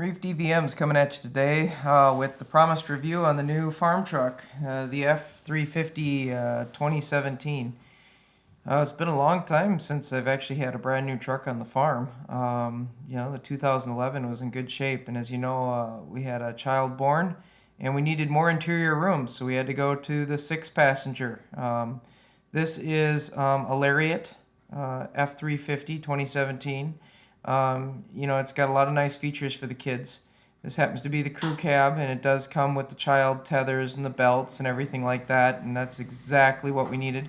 Brief DVM's coming at you today with the promised review on the new farm truck, the F350 2017. It's been a long time since I've actually had a brand new truck on the farm. The 2011 was in good shape, and as you know, we had a child born, and we needed more interior room, so we had to go to the 6-passenger. This is a Lariat F350 2017. It's got a lot of nice features for the kids. This happens to be the crew cab, and it does come with the child tethers and the belts and everything like that, and that's exactly what we needed.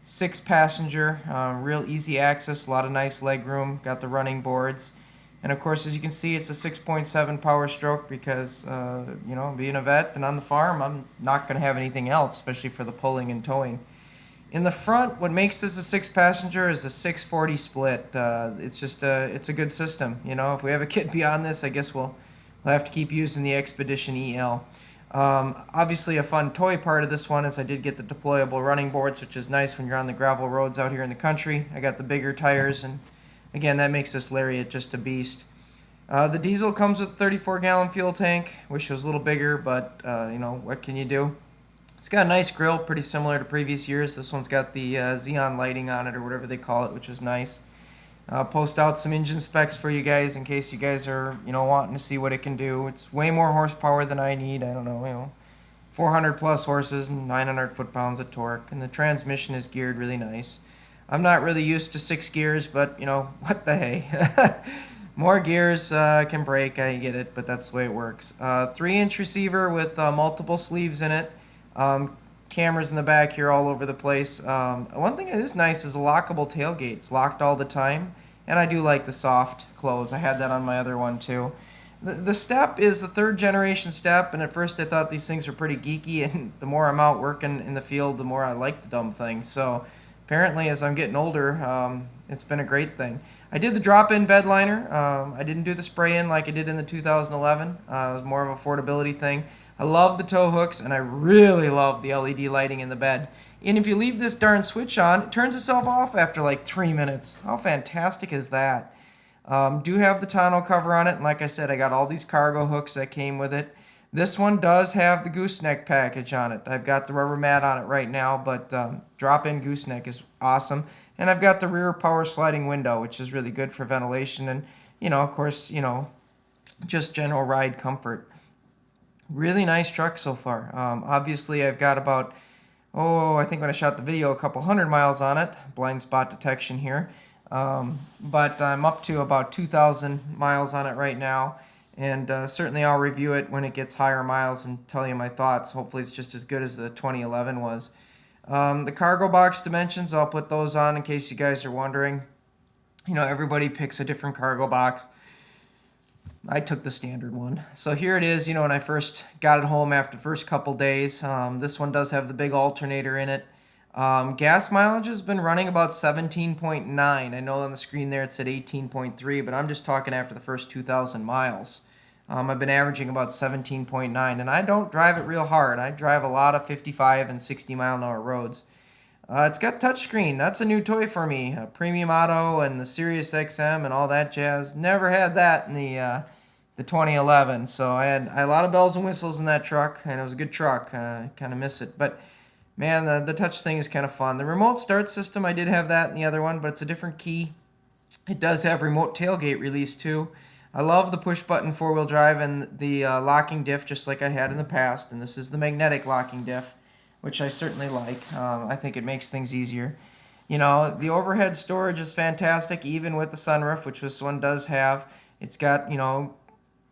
6-passenger, real easy access, a lot of nice leg room, got the running boards, and of course, as you can see, it's a 6.7 power stroke because, being a vet and on the farm, I'm not going to have anything else, especially for the pulling and towing. In the front, what makes this a 6-passenger is a 640 split. It's a good system. If we have a kid beyond this, I guess we'll have to keep using the Expedition EL. Obviously, a fun toy part of this one is I did get the deployable running boards, which is nice when you're on the gravel roads out here in the country. I got the bigger tires, and again, that makes this Lariat just a beast. The diesel comes with a 34-gallon fuel tank. Wish it was a little bigger, but what can you do? It's got a nice grill, pretty similar to previous years. This one's got the xenon lighting on it, or whatever they call it, which is nice. Post out some engine specs for you guys in case you guys are, wanting to see what it can do. It's way more horsepower than I need. I don't know, 400 plus horses and 900 foot-pounds of torque, and the transmission is geared really nice. I'm not really used to 6 gears, but what the hey. More gears can break, I get it, but that's the way it works. 3-inch receiver with multiple sleeves in it. Cameras in the back here all over the place. One thing that is nice is a lockable tailgate. It's locked all the time, and I do like the soft close. I had that on my other one too. The step is the 3rd generation step, and at first I thought these things were pretty geeky, and the more I'm out working in the field, the more I like the dumb thing. So apparently as I'm getting older, it's been a great thing. I did the drop-in bed liner. I didn't do the spray-in like I did in the 2011. It was more of an affordability thing. I love the tow hooks, and I really love the LED lighting in the bed. And if you leave this darn switch on, it turns itself off after like 3 minutes. How fantastic is that? Do have the tonneau cover on it, and like I said, I got all these cargo hooks that came with it. This one does have the gooseneck package on it. I've got the rubber mat on it right now, but drop-in gooseneck is awesome. And I've got the rear power sliding window, which is really good for ventilation and, of course, just general ride comfort. Really nice truck so far. Obviously, I've got about, I think when I shot the video, a couple 100 miles on it. Blind spot detection here. But I'm up to about 2,000 miles on it right now. And certainly I'll review it when it gets higher miles and tell you my thoughts. Hopefully it's just as good as the 2011 was. The cargo box dimensions, I'll put those on in case you guys are wondering. Everybody picks a different cargo box. I took the standard one. So here it is, when I first got it home after the first couple days. This one does have the big alternator in it. Gas mileage has been running about 17.9. I know on the screen there it said 18.3, but I'm just talking after the first 2,000 miles. I've been averaging about 17.9, and I don't drive it real hard. I drive a lot of 55 and 60 mile an hour roads. It's got touchscreen. That's a new toy for me. Premium Auto and the Sirius XM and all that jazz. Never had that in the 2011. So I had a lot of bells and whistles in that truck, and it was a good truck. I kind of miss it. But, man, the touch thing is kind of fun. The remote start system, I did have that in the other one, but it's a different key. It does have remote tailgate release, too. I love the push-button four-wheel drive and the locking diff, just like I had in the past. And this is the magnetic locking diff, which I certainly like. I think it makes things easier. The overhead storage is fantastic, even with the sunroof, which this one does have. It's got,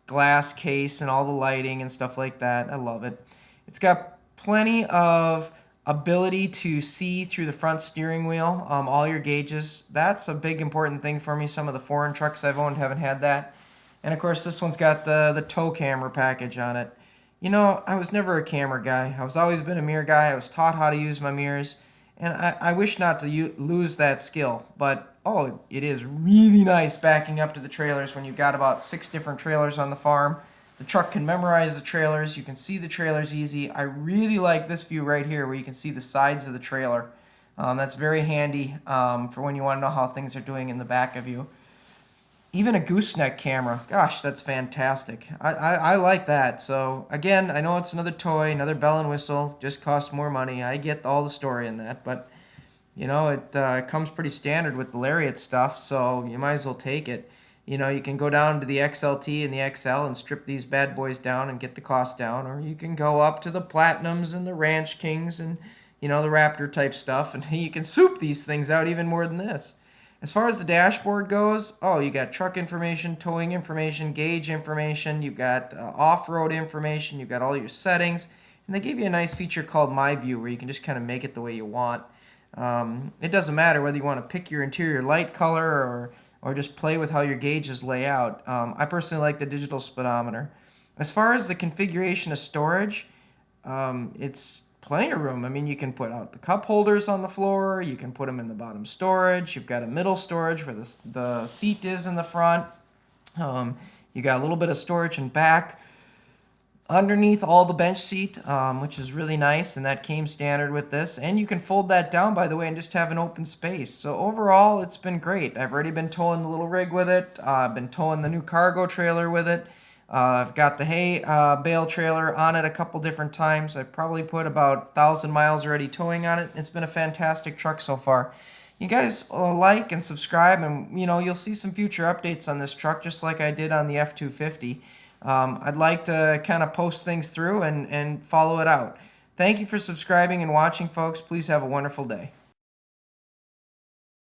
glass case and all the lighting and stuff like that. I love it. It's got plenty of ability to see through the front steering wheel, all your gauges. That's a big important thing for me. Some of the foreign trucks I've owned haven't had that. And of course, this one's got the tow camera package on it. I was never a camera guy. I was always been a mirror guy. I was taught how to use my mirrors, and I wish not to lose that skill. But it is really nice backing up to the trailers when you've got about 6 different trailers on the farm. The truck can memorize the trailers. You can see the trailers easy. I really like this view right here where you can see the sides of the trailer. That's very handy for when you want to know how things are doing in the back of you. Even a gooseneck camera. Gosh, that's fantastic. I like that. So, again, I know it's another toy, another bell and whistle, just costs more money. I get all the story in that, but, it comes pretty standard with the Lariat stuff, so you might as well take it. You can go down to the XLT and the XL and strip these bad boys down and get the cost down, or you can go up to the Platinums and the Ranch Kings and, the Raptor type stuff, and you can soup these things out even more than this. As far as the dashboard goes, oh, you got truck information, towing information, gauge information, you've got off-road information, you've got all your settings, and they give you a nice feature called My View where you can just kind of make it the way you want. It doesn't matter whether you want to pick your interior light color or just play with how your gauges lay out. I personally like the digital speedometer. As far as the configuration of storage, it's plenty of room. I mean, you can put out the cup holders on the floor. You can put them in the bottom storage. You've got a middle storage where the seat is in the front. You got a little bit of storage in back underneath all the bench seat, which is really nice, and that came standard with this. And you can fold that down, by the way, and just have an open space. So overall, it's been great. I've already been towing the little rig with it. I've been towing the new cargo trailer with it. I've got the hay bale trailer on it a couple different times. I've probably put about 1,000 miles already towing on it. It's been a fantastic truck so far. You guys like and subscribe, and you'll see some future updates on this truck, just like I did on the F350. I'd like to kind of post things through and follow it out. Thank you for subscribing and watching, folks. Please have a wonderful day.